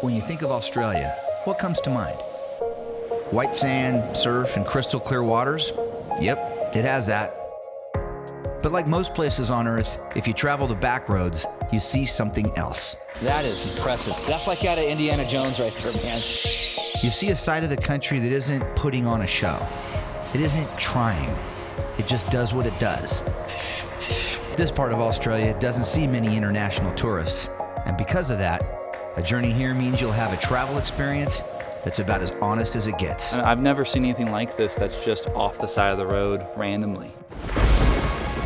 When you think of Australia, what comes to mind? White sand, surf, and crystal clear waters? Yep, it has that. But like most places on Earth, if you travel the back roads, you see something else. That is impressive. That's like out of Indiana Jones right there, man. You see a side of the country that isn't putting on a show. It isn't trying. It just does what it does. This part of Australia doesn't see many international tourists, and because of that, a journey here means you'll have a travel experience that's about as honest as it gets. And I've never seen anything like this that's just off the side of the road randomly.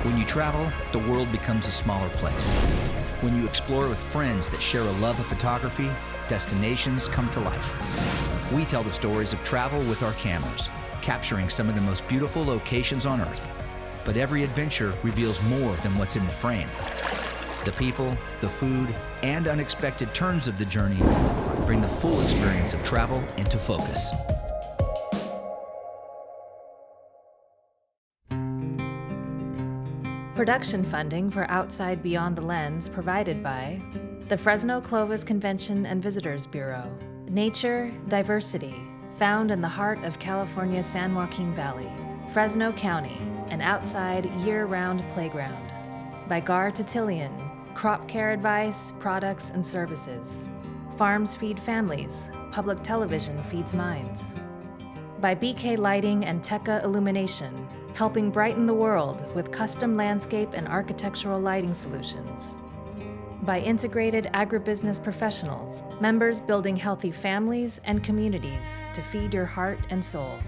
When you travel, the world becomes a smaller place. When you explore with friends that share a love of photography, destinations come to life. We tell the stories of travel with our cameras, capturing some of the most beautiful locations on Earth. But every adventure reveals more than what's in the frame. The people, the food, and unexpected turns of the journey bring the full experience of travel into focus. Production funding for Outside Beyond the Lens provided by the Fresno Clovis Convention and Visitors Bureau. Nature, diversity, found in the heart of California's San Joaquin Valley. Fresno County, an outside year-round playground. By Gar Titillion, crop care advice, products, and services. Farms feed families, public television feeds minds. By BK Lighting and Tekka Illumination, helping brighten the world with custom landscape and architectural lighting solutions. By Integrated Agribusiness Professionals, members building healthy families and communities to feed your heart and soul.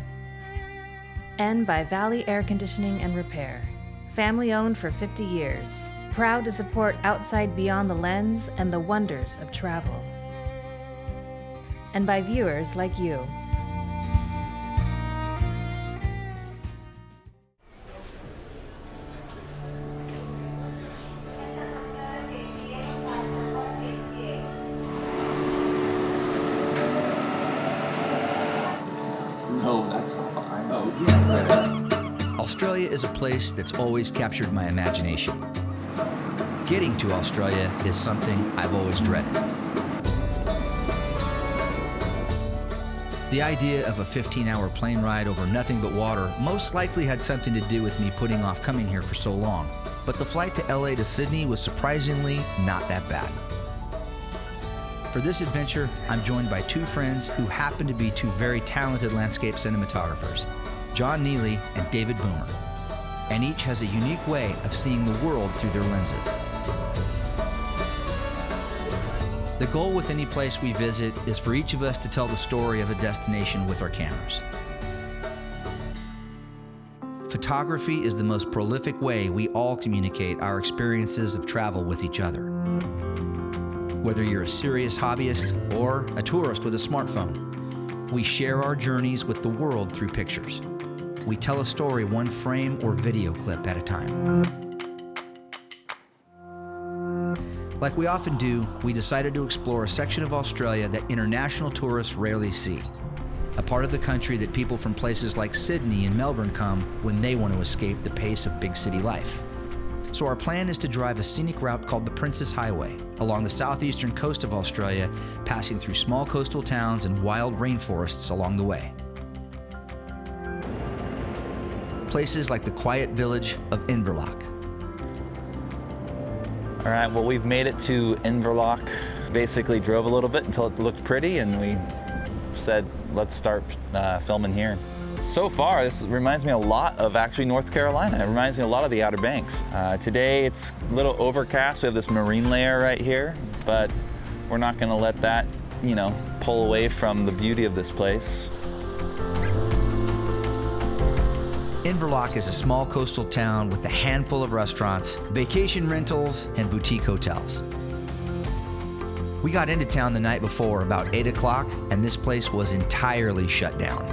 And by Valley Air Conditioning and Repair, family-owned for 50 years, proud to support Outside Beyond the Lens and the wonders of travel. And by viewers like you. Australia is a place that's always captured my imagination. Getting to Australia is something I've always dreaded. The idea of a 15-hour plane ride over nothing but water most likely had something to do with me putting off coming here for so long. But the flight to LA to Sydney was surprisingly not that bad. For this adventure, I'm joined by two friends who happen to be two very talented landscape cinematographers, Jon Neely and David Boomer, and each has a unique way of seeing the world through their lenses. The goal with any place we visit is for each of us to tell the story of a destination with our cameras. Photography is the most prolific way we all communicate our experiences of travel with each other. Whether you're a serious hobbyist or a tourist with a smartphone, we share our journeys with the world through pictures. We tell a story one frame or video clip at a time. Like we often do, we decided to explore a section of Australia that international tourists rarely see. A part of the country that people from places like Sydney and Melbourne come when they want to escape the pace of big city life. So our plan is to drive a scenic route called the Princess Highway along the southeastern coast of Australia, passing through small coastal towns and wild rainforests along the way. Places like the quiet village of Inverloch. All right, well, we've made it to Inverloch. Basically drove a little bit until it looked pretty, and we said, let's start filming here. So far, this reminds me a lot of actually North Carolina. It reminds me a lot of the Outer Banks. Today, it's a little overcast. We have this marine layer right here, but we're not gonna let that, pull away from the beauty of this place. Inverloch is a small coastal town with a handful of restaurants, vacation rentals, and boutique hotels. We got into town the night before about 8 o'clock, and this place was entirely shut down.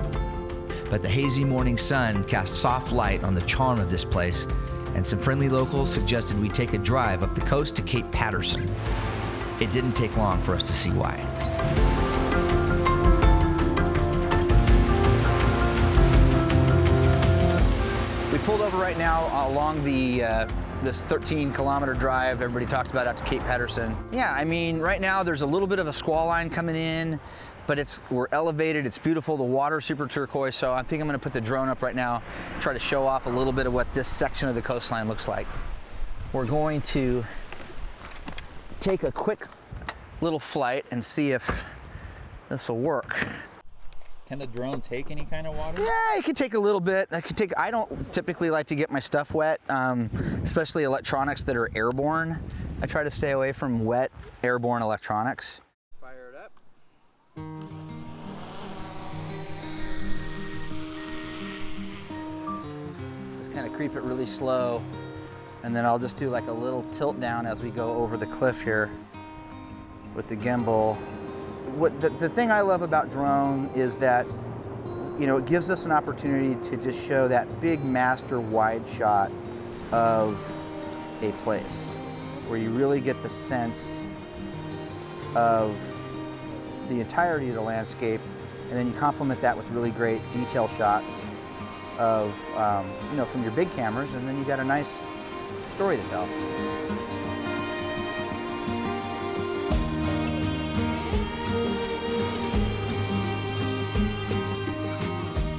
But the hazy morning sun cast soft light on the charm of this place, and some friendly locals suggested we take a drive up the coast to Cape Patterson. It didn't take long for us to see why. We pulled over right now along the this 13-kilometer drive everybody talks about out to Cape Patterson. Yeah, I mean, right now there's a little bit of a squall line coming in, but we're elevated, it's beautiful, the water's super turquoise, so I think I'm gonna put the drone up right now, try to show off a little bit of what this section of the coastline looks like. We're going to take a quick little flight and see if this will work. Can the drone take any kind of water? Yeah, it can take a little bit. I don't typically like to get my stuff wet, especially electronics that are airborne. I try to stay away from wet, airborne electronics. Fire it up. Just kind of creep it really slow, and then I'll just do like a little tilt down as we go over the cliff here with the gimbal. The thing I love about drone is that, you know, it gives us an opportunity to just show that big master wide shot of a place where you really get the sense of the entirety of the landscape, and then you complement that with really great detail shots of, you know, from your big cameras, and then you got a nice story to tell.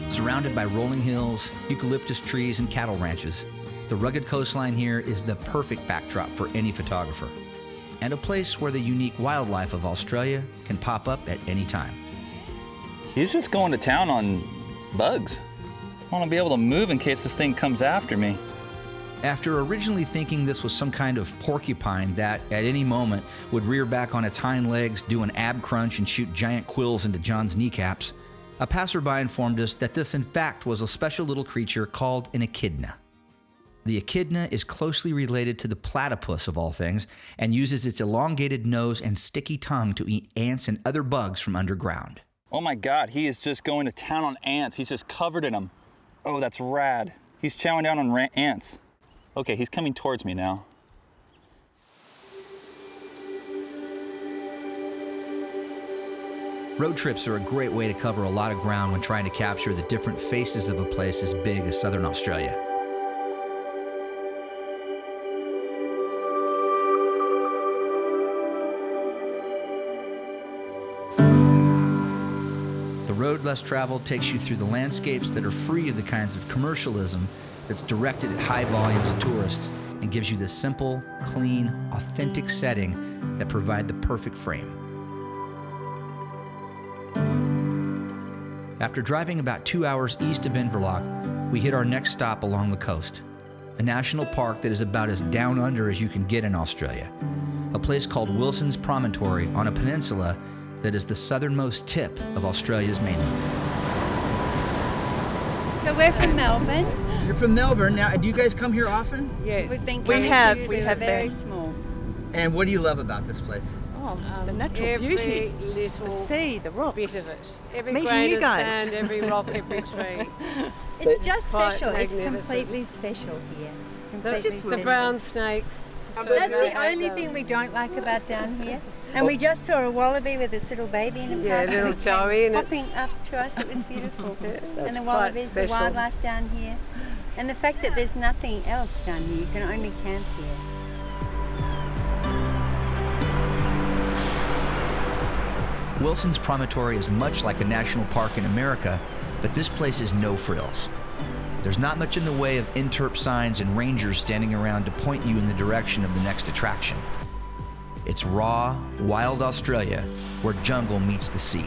Surrounded by rolling hills, eucalyptus trees, and cattle ranches, the rugged coastline here is the perfect backdrop for any photographer, and a place where the unique wildlife of Australia can pop up at any time. He's just going to town on bugs. I want to be able to move in case this thing comes after me. After originally thinking this was some kind of porcupine that, at any moment, would rear back on its hind legs, do an ab crunch, and shoot giant quills into Jon's kneecaps, a passerby informed us that this in fact was a special little creature called an echidna. The echidna is closely related to the platypus of all things and uses its elongated nose and sticky tongue to eat ants and other bugs from underground. Oh my God, he is just going to town on ants. He's just covered in them. Oh, that's rad. He's chowing down on ants. Okay, he's coming towards me now. Road trips are a great way to cover a lot of ground when trying to capture the different faces of a place as big as Southern Australia. The road less traveled takes you through the landscapes that are free of the kinds of commercialism that's directed at high volumes of tourists and gives you this simple, clean, authentic setting that provide the perfect frame. After driving about 2 hours east of Inverloch, we hit our next stop along the coast, a national park that is about as down under as you can get in Australia, a place called Wilson's Promontory on a peninsula that is the southernmost tip of Australia's mainland. So we're from Melbourne. You're from Melbourne. Now, do you guys come here often? Yes. We have very small. And what do you love about this place? Oh, the natural beauty. Little The sea, the rocks. bit of it. Every Meeting grain you of guys. sand, every rock, every tree. It's just Quite special. It's magnificent. completely special here. Completely The special. brown snakes. That's the only thing we don't like about down here. And we just saw a wallaby with its little baby in a Yeah, pouch. little and it came Joey, and hopping up to us. It was beautiful. That's And the quite wallabies, the special. wildlife down here. And the fact that there's nothing else down here. You can only camp here. Wilson's Promontory is much like a national park in America, but this place is no frills. There's not much in the way of interp signs and rangers standing around to point you in the direction of the next attraction. It's raw, wild Australia, where jungle meets the sea.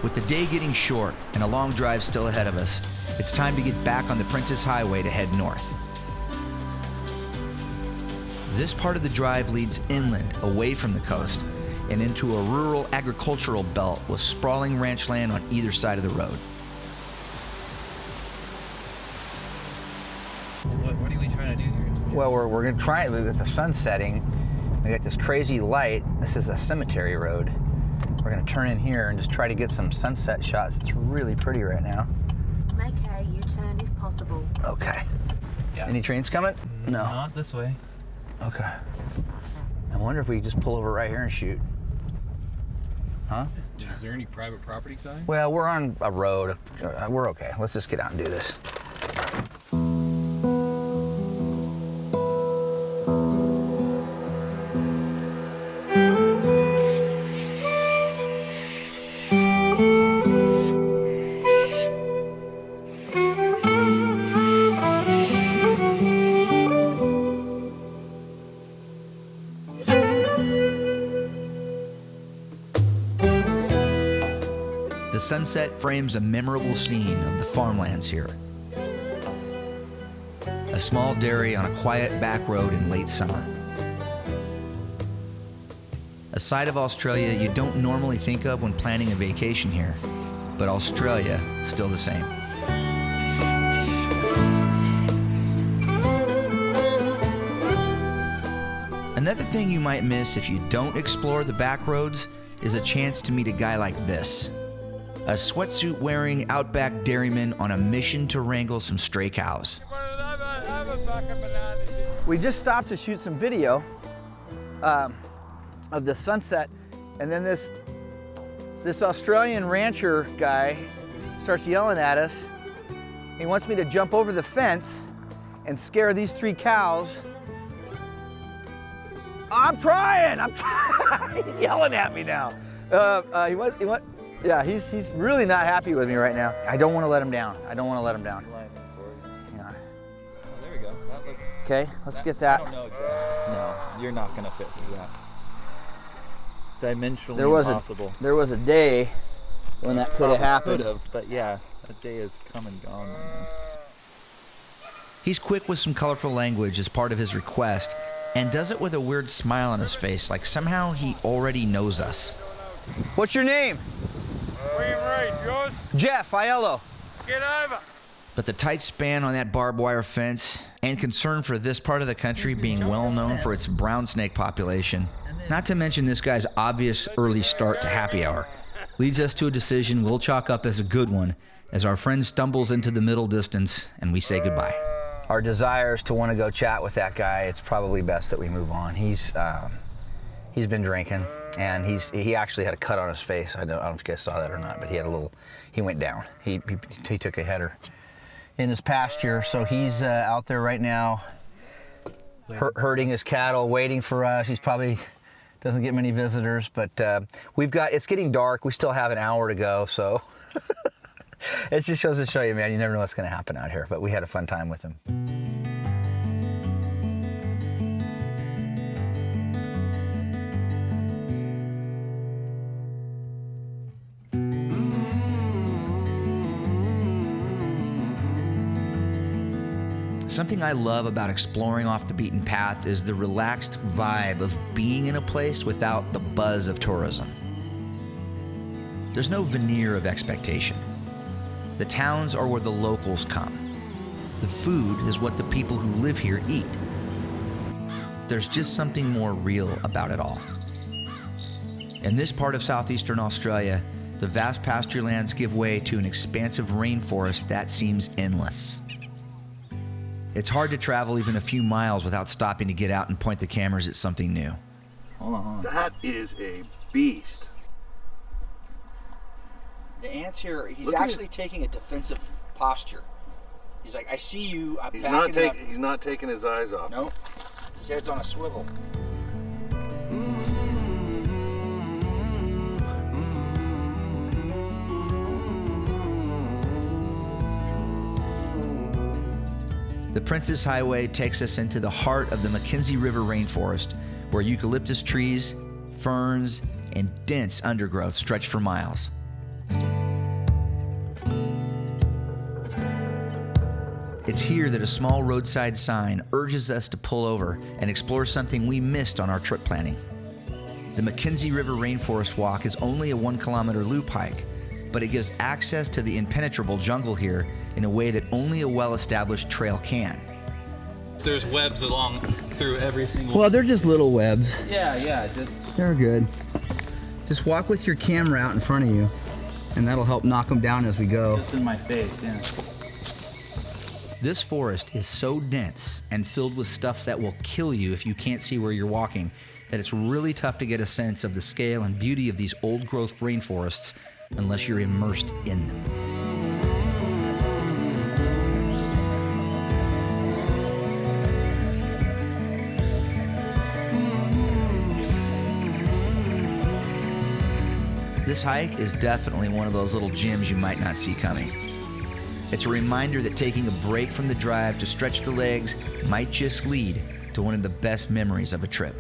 With the day getting short and a long drive still ahead of us, it's time to get back on the Princess Highway to head north. This part of the drive leads inland, away from the coast, and into a rural agricultural belt with sprawling ranch land on either side of the road. What are we trying to do here? Well, we're going to try it with the sun setting. We got this crazy light. This is a cemetery road. We're going to turn in here and just try to get some sunset shots. It's really pretty right now. Make a U-turn if possible. Okay. Yeah. Any trains coming? No. Not this way. Okay. I wonder if we just pull over right here and shoot. Huh? Is there any private property sign? Well, we're on a road. We're okay. Let's just get out and do this. The sunset frames a memorable scene of the farmlands here. A small dairy on a quiet back road in late summer. A side of Australia you don't normally think of when planning a vacation here, but Australia still the same. Another thing you might miss if you don't explore the back roads is a chance to meet a guy like this. A sweatsuit-wearing outback dairyman on a mission to wrangle some stray cows. We just stopped to shoot some video of the sunset, and then this Australian rancher guy starts yelling at us. He wants me to jump over the fence and scare these 3 cows. I'm trying. He's yelling at me now. Yeah, he's really not happy with me right now. I don't want to let him down. Yeah. Oh, there we go. That looks... Okay, let's get that. I don't know exactly. No, you're not gonna fit through that. Dimensionally impossible. There was a day when that could have happened. Could have, but yeah, that day is come and gone right now. He's quick with some colorful language as part of his request, and does it with a weird smile on his face, like somehow he already knows us. What's your name? Yours? Jeff, Aiello. Get over. But the tight span on that barbed wire fence, and concern for this part of the country being well known for its brown snake population, not to mention this guy's obvious early start to happy hour, leads us to a decision we'll chalk up as a good one as our friend stumbles into the middle distance and we say goodbye. Our desires to want to go chat with that guy, it's probably best that we move on. He's been drinking, and he actually had a cut on his face. I don't know if you guys saw that or not, but he went down. He took a header in his pasture, so he's out there right now herding his cattle, waiting for us. He's probably doesn't get many visitors, but it's getting dark. We still have an hour to go, so it just shows to show you, man, you never know what's going to happen out here, but we had a fun time with him. Something I love about exploring off the beaten path is the relaxed vibe of being in a place without the buzz of tourism. There's no veneer of expectation. The towns are where the locals come. The food is what the people who live here eat. There's just something more real about it all. In this part of southeastern Australia, the vast pasture lands give way to an expansive rainforest that seems endless. It's hard to travel even a few miles without stopping to get out and point the cameras at something new. Hold on. That is a beast. The ant's here, he's Look at actually taking a defensive posture. He's like, I see you, I'm He's not taking his eyes off. Nope, his head's on a swivel. The Princess Highway takes us into the heart of the Mackenzie River rainforest, where eucalyptus trees, ferns, and dense undergrowth stretch for miles. It's here that a small roadside sign urges us to pull over and explore something we missed on our trip planning. The Mackenzie River Rainforest Walk is only a 1-kilometer loop hike, but it gives access to the impenetrable jungle here in a way that only a well-established trail can. There's webs along through every single... Well, they're just little webs. Yeah, They're good. Just walk with your camera out in front of you, and that'll help knock them down as we go. just in my face, yeah. This forest is so dense and filled with stuff that will kill you if you can't see where you're walking that it's really tough to get a sense of the scale and beauty of these old-growth rainforests unless you're immersed in them. This hike is definitely one of those little gems you might not see coming. It's a reminder that taking a break from the drive to stretch the legs might just lead to one of the best memories of a trip.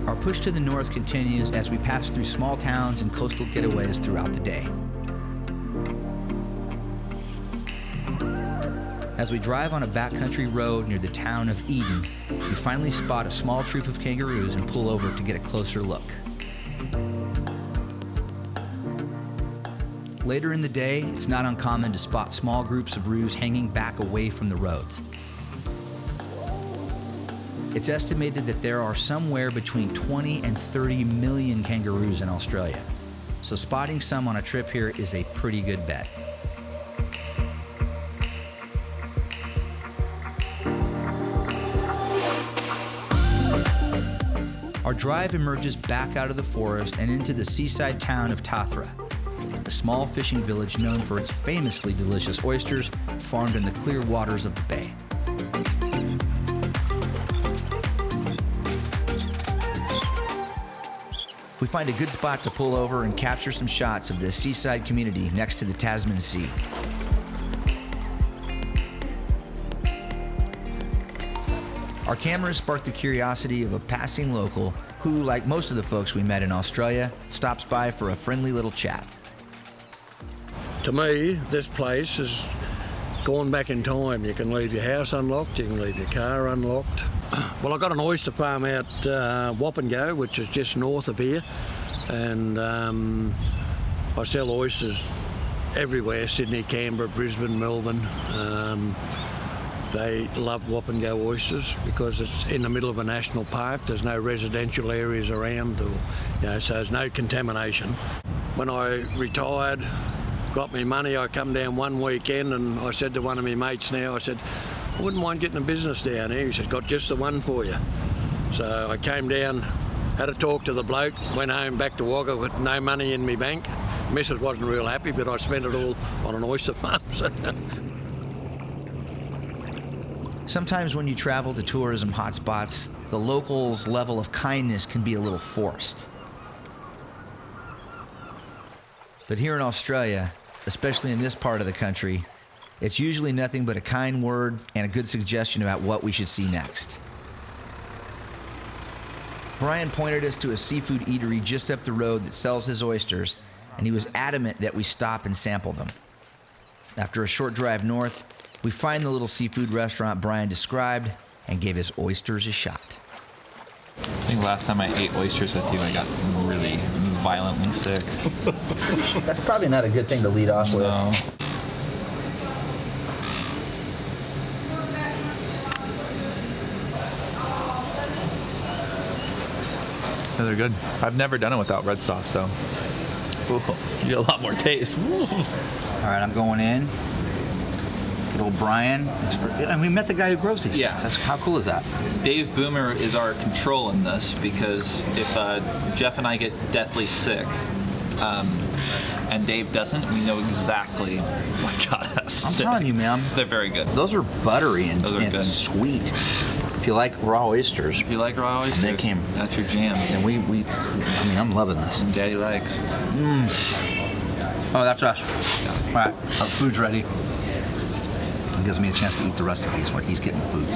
Our push to the north continues as we pass through small towns and coastal getaways throughout the day. As we drive on a backcountry road near the town of Eden, we finally spot a small troop of kangaroos and pull over to get a closer look. Later in the day, it's not uncommon to spot small groups of roos hanging back away from the roads. It's estimated that there are somewhere between 20 and 30 million kangaroos in Australia, so spotting some on a trip here is a pretty good bet. Our drive emerges back out of the forest and into the seaside town of Tathra, a small fishing village known for its famously delicious oysters farmed in the clear waters of the bay. We find a good spot to pull over and capture some shots of this seaside community next to the Tasman Sea. Our cameras sparked the curiosity of a passing local who, like most of the folks we met in Australia, stops by for a friendly little chat. To me, this place is going back in time. You can leave your house unlocked, you can leave your car unlocked. Well, I've got an oyster farm out Wapango, which is just north of here, and I sell oysters everywhere, Sydney, Canberra, Brisbane, Melbourne. They love Wapango oysters because it's in the middle of a national park. There's no residential areas around, or, so there's no contamination. When I retired, got me money, I come down one weekend and I said to one of my mates now, I said, I wouldn't mind getting a business down here. He said, got just the one for you. So I came down, had a talk to the bloke, went home back to Wagga with no money in my bank. Missus wasn't real happy, but I spent it all on an oyster farm. Sometimes when you travel to tourism hotspots, the locals' level of kindness can be a little forced. But here in Australia, especially in this part of the country, it's usually nothing but a kind word and a good suggestion about what we should see next. Brian pointed us to a seafood eatery just up the road that sells his oysters, and he was adamant that we stop and sample them. After a short drive north, we find the little seafood restaurant Brian described and gave his oysters a shot. I think last time I ate oysters with you, I got really violently sick. That's probably not a good thing to lead off with. No. No, they're good. I've never done it without red sauce, though. Ooh, you get a lot more taste. Ooh. All right, I'm going in. Good old Brian. And we met the guy who grows these things. How cool is that? Dave Boomer is our control in this because if Jeff and I get deathly sick and Dave doesn't, we know exactly what got us I'm sick. telling you, man. They're very good. Those are buttery and sweet. If you like raw oysters. If you like raw oysters, that's your jam. And I'm loving this. And Daddy likes. Oh, that's us. All right, our food's ready. It gives me a chance to eat the rest of these while he's getting the food.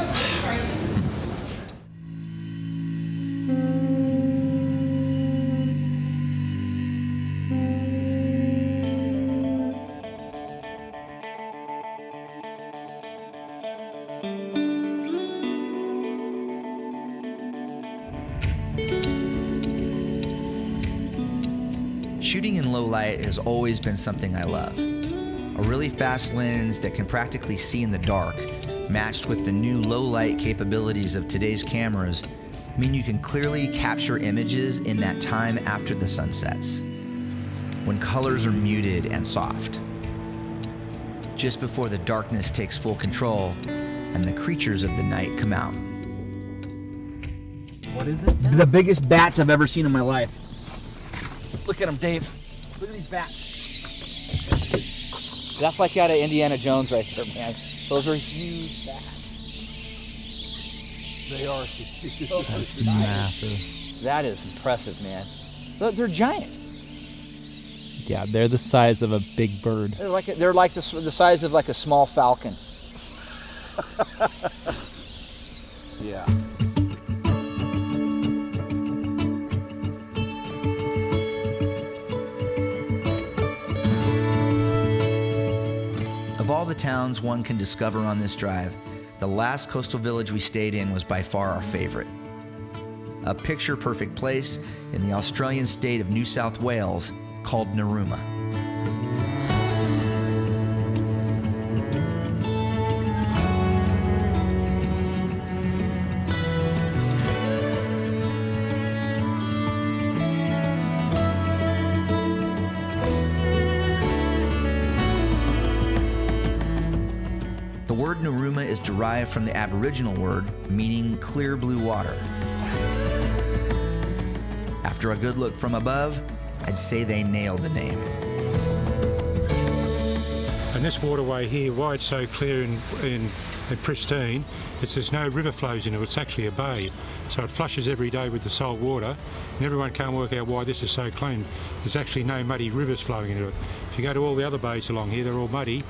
Shooting in low light has always been something I love. A really fast lens that can practically see in the dark matched with the new low-light capabilities of today's cameras, mean you can clearly capture images in that time after the sun sets, when colors are muted and soft, just before the darkness takes full control and the creatures of the night come out. What is it? The biggest bats I've ever seen in my life. Look at them, Dave. Look at these bats. That's like out of Indiana Jones right there, man. Those are huge bats. They are massive. That is impressive, man. They're giant. Yeah, they're the size of a big bird. They're like the size of like a small falcon. Yeah. Of all the towns one can discover on this drive, the last coastal village we stayed in was by far our favorite. A picture-perfect place in the Australian state of New South Wales called Narooma. The word Narooma is derived from the Aboriginal word meaning clear blue water. After a good look from above, I'd say they nailed the name. And this waterway here, why it's so clear and pristine, there's no river flows into it, it's actually a bay. So it flushes every day with the salt water, and everyone can't work out why this is so clean. There's actually no muddy rivers flowing into it. If you go to all the other bays along here, they're all muddy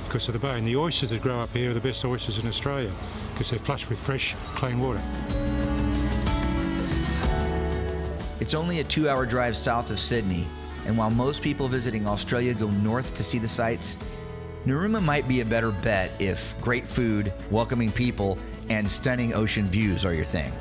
because of the bay. And the oysters that grow up here are the best oysters in Australia because they're flushed with fresh, clean water. It's only a 2-hour drive south of Sydney, and while most people visiting Australia go north to see the sights, Narooma might be a better bet if great food, welcoming people, and stunning ocean views are your thing.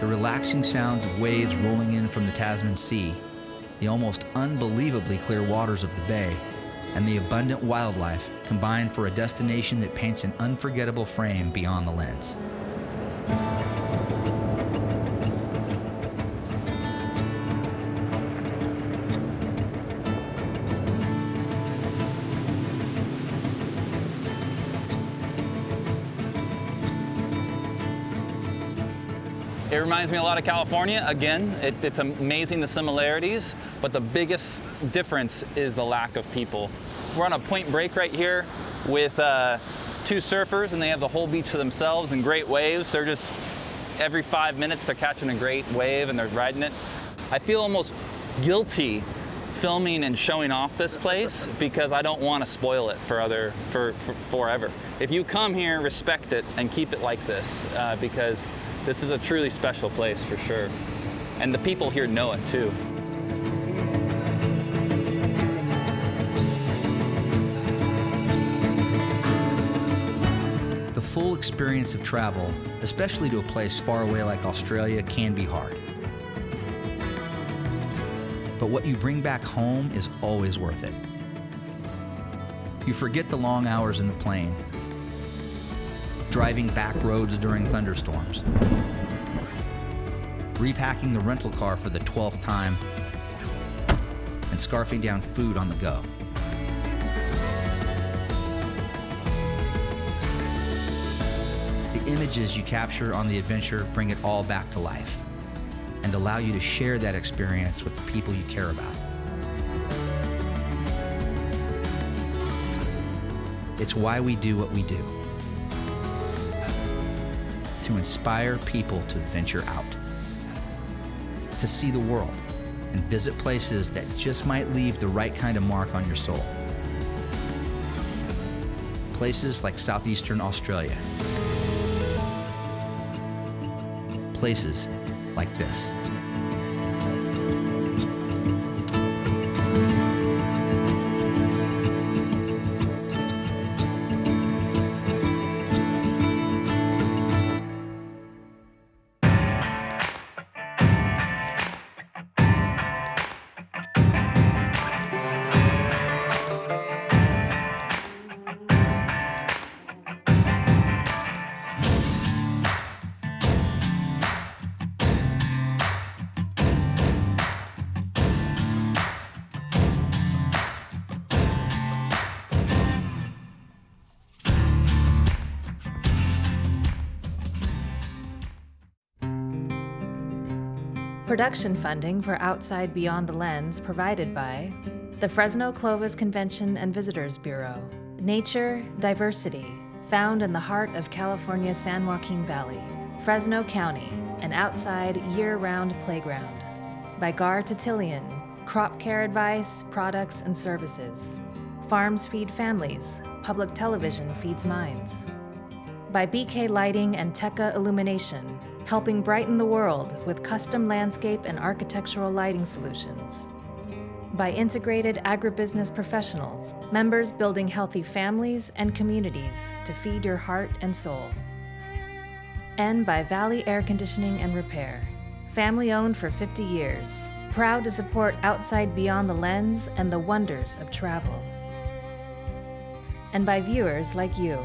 The relaxing sounds of waves rolling in from the Tasman Sea, the almost unbelievably clear waters of the bay, and the abundant wildlife combine for a destination that paints an unforgettable frame beyond the lens. It reminds me a lot of California. Again, it's amazing the similarities, but the biggest difference is the lack of people. We're on a point break right here with 2 surfers, and they have the whole beach to themselves and great waves. They're just, every 5 minutes they're catching a great wave and they're riding it. I feel almost guilty filming and showing off this place because I don't want to spoil it for forever. If you come here, respect it and keep it like this because this is a truly special place for sure. And the people here know it too. The full experience of travel, especially to a place far away like Australia, can be hard. But what you bring back home is always worth it. You forget the long hours in the plane, driving back roads during thunderstorms, repacking the rental car for the 12th time, and scarfing down food on the go. The images you capture on the adventure bring it all back to life and allow you to share that experience with the people you care about. It's why we do what we do. To inspire people to venture out, to see the world, and visit places that just might leave the right kind of mark on your soul. Places like southeastern Australia. places like this. Production funding for Outside Beyond the Lens provided by the Fresno Clovis Convention and Visitors Bureau. Nature, diversity, found in the heart of California's San Joaquin Valley. Fresno County, an outside year-round playground. By Gar Titillion, crop care advice, products, and services. Farms feed families, public television feeds minds. By BK Lighting and Tekka Illumination, helping brighten the world with custom landscape and architectural lighting solutions. By Integrated Agribusiness Professionals, members building healthy families and communities to feed your heart and soul. And by Valley Air Conditioning and Repair, family-owned for 50 years, proud to support Outside Beyond the Lens and the wonders of travel. And by viewers like you.